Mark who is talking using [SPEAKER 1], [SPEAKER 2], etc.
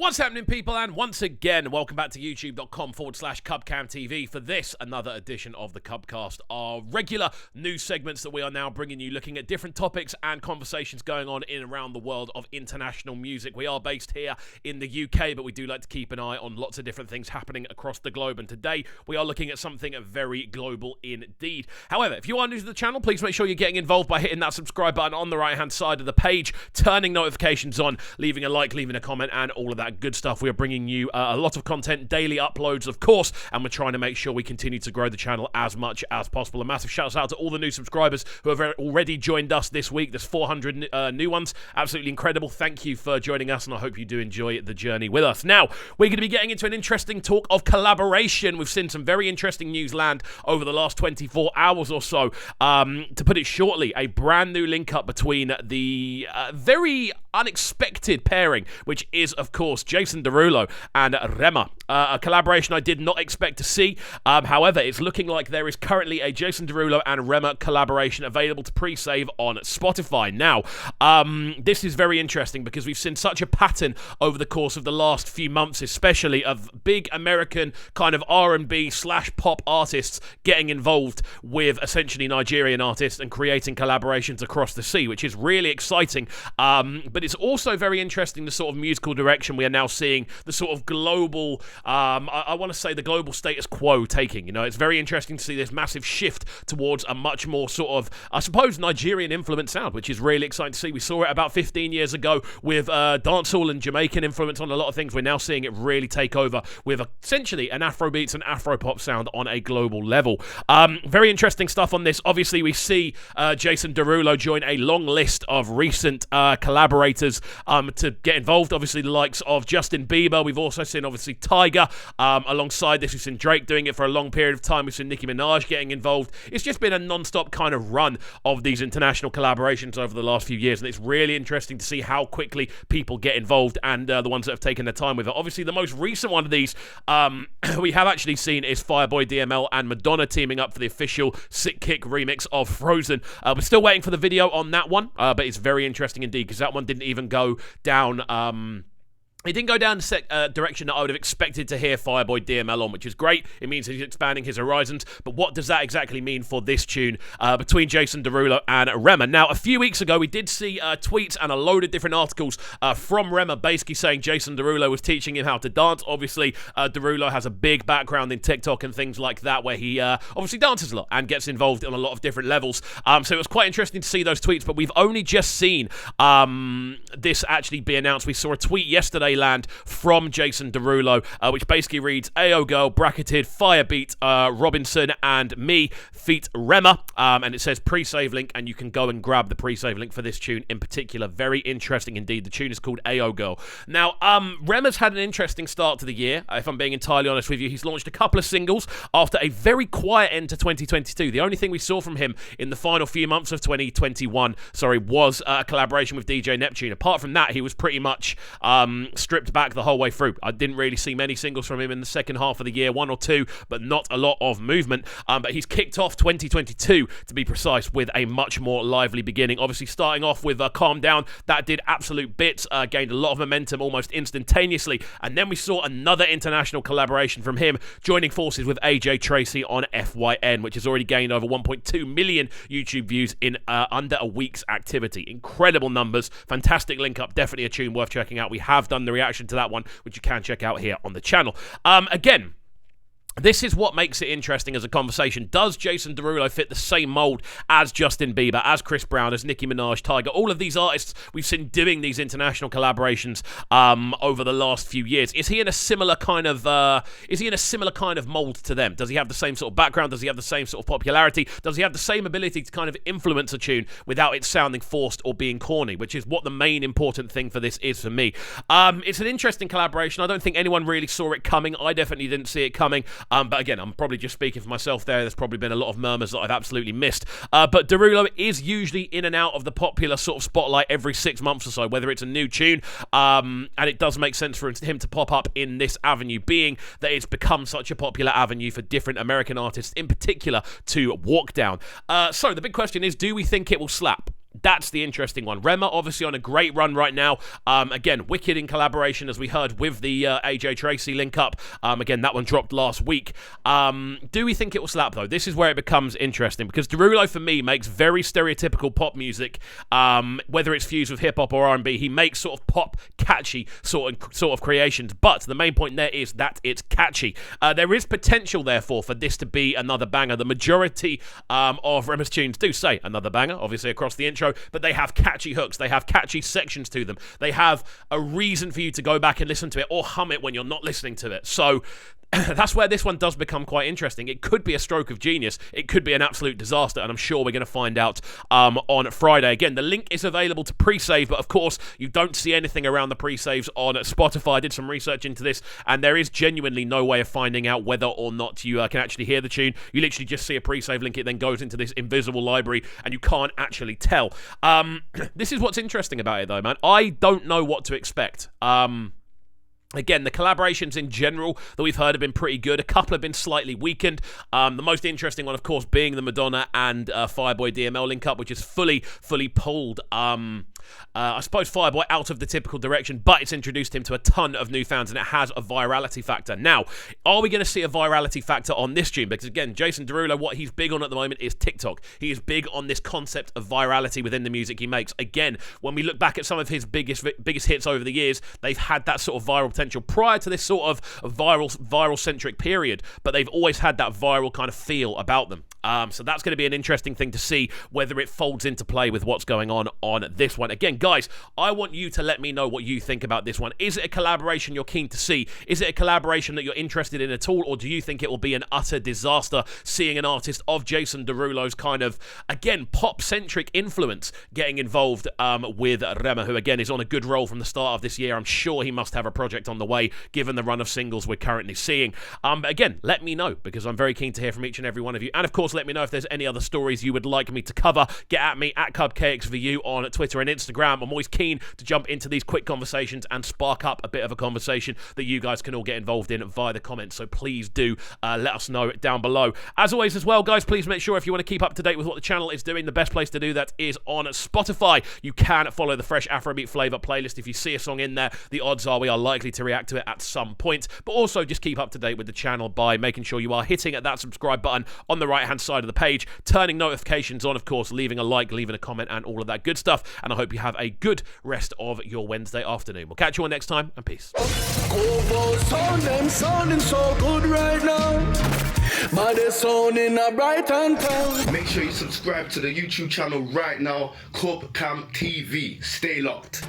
[SPEAKER 1] What's happening, people? And once again, welcome back to youtube.com/CubCamTV for this, another edition of the CubCast, our regular news segments that we are now bringing you, looking at different topics and conversations going on in and around the world of international music. We are based here in the UK, but we do like to keep an eye on lots of different things happening across the globe. And today, we are looking at something very global indeed. However, if you are new to the channel, please make sure you're getting involved by hitting that subscribe button on the right-hand side of the page, turning notifications on, leaving a like, leaving a comment, and all of that good stuff. We are bringing you a lot of content, daily uploads, of course, and we're trying to make sure we continue to grow the channel as much as possible. A massive shout out to all the new subscribers who have already joined us this week. There's 400 new ones. Absolutely incredible. Thank you for joining us, and I hope you do enjoy the journey with us. Now, we're going to be getting into an interesting talk of collaboration. We've seen some very interesting news land over the last 24 hours or so. To put it shortly, a brand new link up between the very unexpected pairing, which is, of course, Jason Derulo and Rema. A collaboration I did not expect to see. However, it's looking like there is currently a Jason Derulo and Rema collaboration available to pre-save on Spotify. Now, this is very interesting because we've seen such a pattern over the course of the last few months, especially of big American kind of R&B/pop artists getting involved with essentially Nigerian artists and creating collaborations across the sea, which is really exciting. But it's also very interesting the sort of musical direction we are now seeing, the sort of global, I want to say the global status quo taking. You know, it's very interesting to see this massive shift towards a much more sort of, I suppose, Nigerian influence sound, which is really exciting to see. We saw it about 15 years ago with dancehall and Jamaican influence on a lot of things. We're now seeing it really take over with essentially an Afrobeats and Afropop sound on a global level. Very interesting stuff on this. Obviously, we see Jason Derulo join a long list of recent collaborators to get involved. Obviously, the likes of Justin Bieber. We've also seen, obviously, Tyga. Alongside this, we've seen Drake doing it for a long period of time. We've seen Nicki Minaj getting involved. It's just been a non-stop kind of run of these international collaborations over the last few years, and it's really interesting to see how quickly people get involved and the ones that have taken their time with it. Obviously, the most recent one of these we have actually seen is Fireboy DML and Madonna teaming up for the official Sick Kick remix of Frozen. We're still waiting for the video on that one, but it's very interesting indeed because that one didn't even go down. It didn't go down the direction that I would have expected to hear Fireboy DML on, which is great. It means he's expanding his horizons. But what does that exactly mean for this tune between Jason Derulo and Rema? Now, a few weeks ago, we did see tweets and a load of different articles from Rema basically saying Jason Derulo was teaching him how to dance. Obviously, Derulo has a big background in TikTok and things like that, where he obviously dances a lot and gets involved on a lot of different levels. So it was quite interesting to see those tweets, but we've only just seen this actually be announced. We saw a tweet yesterday land from Jason Derulo, which basically reads, "Ayo girl, bracketed, Firebeat, Robinson and me, feat Rema," and it says pre-save link, and you can go and grab the pre-save link for this tune in particular. Very interesting indeed. The tune is called Ayo Girl. Now, Rema's had an interesting start to the year, if I'm being entirely honest with you. He's launched a couple of singles after a very quiet end to 2022. The only thing we saw from him in the final few months of 2021, was a collaboration with DJ Neptune. Apart from that, he was pretty much stripped back the whole way through. I didn't really see many singles from him in the second half of the year, one or two, but not a lot of movement. But he's kicked off 2022, to be precise, with a much more lively beginning. Obviously, starting off with Calm Down, that did absolute bits, gained a lot of momentum almost instantaneously. And then we saw another international collaboration from him, joining forces with AJ Tracey on FYN, which has already gained over 1.2 million YouTube views in under a week's activity. Incredible numbers. Fantastic link up. Definitely a tune worth checking out. We have done the reaction to that one, which you can check out here on the channel. Again, this is what makes it interesting as a conversation. Does Jason Derulo fit the same mold as Justin Bieber, as Chris Brown, as Nicki Minaj, Tyga? All of these artists we've seen doing these international collaborations over the last few years. Is he in a similar kind of mold to them? Does he have the same sort of background? Does he have the same sort of popularity? Does he have the same ability to kind of influence a tune without it sounding forced or being corny? Which is what the main important thing for this is for me. It's an interesting collaboration. I don't think anyone really saw it coming. I definitely didn't see it coming. But again, I'm probably just speaking for myself there. There's probably been a lot of murmurs that I've absolutely missed. But Derulo is usually in and out of the popular sort of spotlight every 6 months or so, whether it's a new tune. And it does make sense for him to pop up in this avenue, being that it's become such a popular avenue for different American artists in particular to walk down. So the big question is, do we think it will slap? That's the interesting one. Rema obviously on a great run right now. Again, wicked in collaboration, as we heard, with the AJ Tracey link up. Again, that one dropped last week. Do we think it will slap, though? This is where it becomes interesting, because Derulo, for me, makes very stereotypical pop music, whether it's fused with hip-hop or R&B. He makes sort of pop, catchy sort of creations, but the main point there is that it's catchy. There is potential, therefore, for this to be another banger. The majority of Rema's tunes do say another banger, obviously across the intro, but they have catchy hooks, they have catchy sections to them, they have a reason for you to go back and listen to it or hum it when you're not listening to it. So that's where this one does become quite interesting. It could be a stroke of genius, it could be an absolute disaster, and I'm sure we're going to find out on Friday. Again, the link is available to pre-save, but of course you don't see anything around the pre-saves on Spotify. I did some research into this, and there is genuinely no way of finding out whether or not you can actually hear the tune. You literally just see a pre-save link, it then goes into this invisible library, and you can't actually tell. This is what's interesting about it, though, man. I don't know what to expect. Again, the collaborations in general that we've heard have been pretty good. A couple have been slightly weakened. The most interesting one, of course, being the Madonna and Fireboy DML link-up, which is fully pulled, I suppose, Fireboy out of the typical direction, but it's introduced him to a ton of new fans, and it has a virality factor. Now, are we going to see a virality factor on this tune? Because, again, Jason Derulo, what he's big on at the moment is TikTok. He is big on this concept of virality within the music he makes. Again, when we look back at some of his biggest hits over the years, they've had that sort of viral potential prior to this sort of viral-centric period, but they've always had that viral kind of feel about them. So that's going to be an interesting thing to see whether it folds into play with what's going on this one. Again, guys, I want you to let me know what you think about this one. Is it a collaboration you're keen to see? Is it a collaboration that you're interested in at all? Or do you think it will be an utter disaster, seeing an artist of Jason Derulo's kind of, again, pop-centric influence getting involved with Rema, who, again, is on a good roll from the start of this year? I'm sure he must have a project on the way, given the run of singles we're currently seeing. But again, let me know, because I'm very keen to hear from each and every one of you. And, of course, let me know if there's any other stories you would like me to cover. Get at me at CubKXVU on Twitter and Instagram. I'm always keen to jump into these quick conversations and spark up a bit of a conversation that you guys can all get involved in via the comments. So please do let us know down below. As always as well, guys, please make sure if you want to keep up to date with what the channel is doing, the best place to do that is on Spotify. You can follow the Fresh Afrobeat Flavor playlist. If you see a song in there, the odds are we are likely to react to it at some point. But also just keep up to date with the channel by making sure you are hitting that subscribe button on the right hand side of the page, turning notifications on, of course, leaving a like, leaving a comment, and all of that good stuff. And I hope you have a good rest of your Wednesday afternoon. We'll catch you all next time, and peace.
[SPEAKER 2] Sounding so good right now. Make sure you subscribe to the YouTube channel right now, CubCamTV. Stay locked.